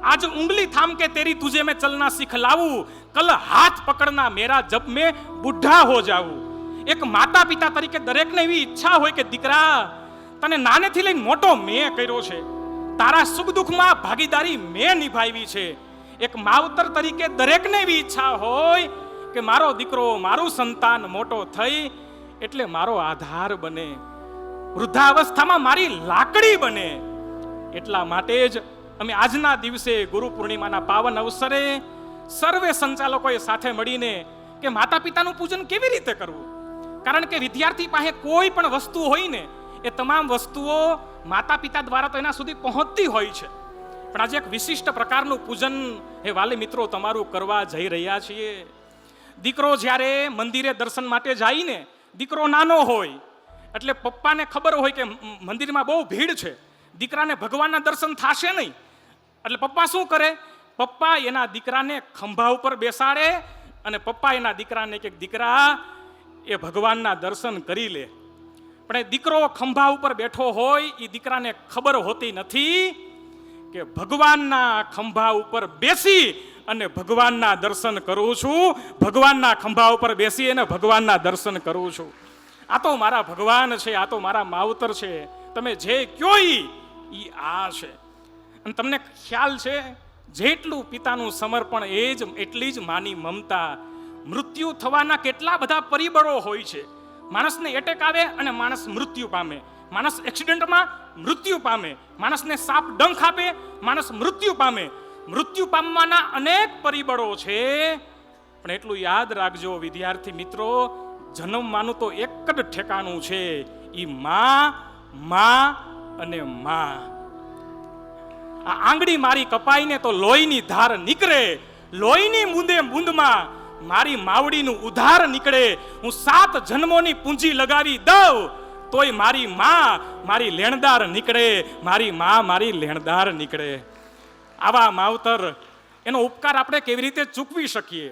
आज उंगली थाम के तेरी तुझे मैं चलना सिखलाऊं, कल हाथ पकड़ना मेरा जब मैं बुढ़ा हो जाऊं। एक माता પિતા તરીકે દરેકને એવી ઈચ્છા હોય કે દીકરા, તને નાનેથી લઈને મોટો મેં કર્યો છે, તારા સુખ દુઃખમાં ભાગીદારી મેં નિભાવી છે. એક માવતર તરીકે દરેકને એવી ઈચ્છા હોય કે મારો દીકરો, મારું સંતાન મોટો થઈ એટલે મારો આધાર બને, વૃદ્ધાવસ્થામાં મારી લાકડી બને. એટલા માટે જ અમે આજના દિવસે ગુરુ પૂર્ણિમાના પાવન અવસરે સર્વે સંચાલકોએ સાથે મળીને કે માતા પિતાનું પૂજન કેવી રીતે કરવું. કારણ કે વિદ્યાર્થી પાસે કોઈ પણ વસ્તુ હોય ને, એ તમામ વસ્તુઓ માતા પિતા દ્વારા તો એના સુધી પહોંચતી હોય છે. પણ આજે એક વિશિષ્ટ પ્રકારનું પૂજન હે વાલી મિત્રો તમારું કરવા જઈ રહ્યા છીએ. દીકરો જ્યારે મંદિરે દર્શન માટે જાય ને, દીકરો નાનો હોય એટલે પપ્પાને ખબર હોય કે મંદિરમાં બહુ ભીડ છે, દીકરાને ભગવાનના દર્શન થશે નહીં. એટલે પપ્પા શું કરે? પપ્પા એના દીકરાને ખંભા ઉપર બેસાડે અને પપ્પા એના દીકરાને કે દીકરા, એ ભગવાનના દર્શન કરી લે. પણ એ દીકરો ખંભા ઉપર બેઠો હોય, એ દીકરાને ખબર હોતી નથી કે ભગવાનના ખંભા ઉપર બેસી અને ભગવાનના દર્શન કરું છું, ભગવાનના ખંભા ઉપર બેસી અને ભગવાનના દર્શન કરું છું. આ તો મારા ભગવાન છે, આ તો મારા માવતર છે, તમે જે કયો ઈ આ છે. અને તમને ખ્યાલ છે, જેટલું પિતાનું સમર્પણ એ જ એટલી જ માની મમતા. મૃત્યુ થવાના કેટલા બધા પરિબળો હોય છે. માણસને એટેક આવે અને માણસ મૃત્યુ પામે, માણસ એક્સિડન્ટમાં મૃત્યુ પામે, માણસને સાપ ડંખ આપે, માણસ મૃત્યુ પામે. મૃત્યુ પામવાના અનેક પરિબળો છે. પણ એટલું યાદ રાખજો વિદ્યાર્થી મિત્રો, જન્મવાનું તો એક જ ઠેકાણું છે, ઈ માં અને માં. આ આંગળી મારી કપાઈને તો લોહીની ધાર નીકળે, લોહીની બૂંદે બૂંદમાં મારી માવડીનું ઉધાર નીકળે. હું 7 જન્મોની પૂંજી લગાવી દઉં તોય મારી માં મારી લેણદાર નીકળે, મારી માં મારી લેણદાર નીકળે. આવા માવતર, એનો ઉપકાર આપણે કેવી રીતે ચૂકવી શકીએ?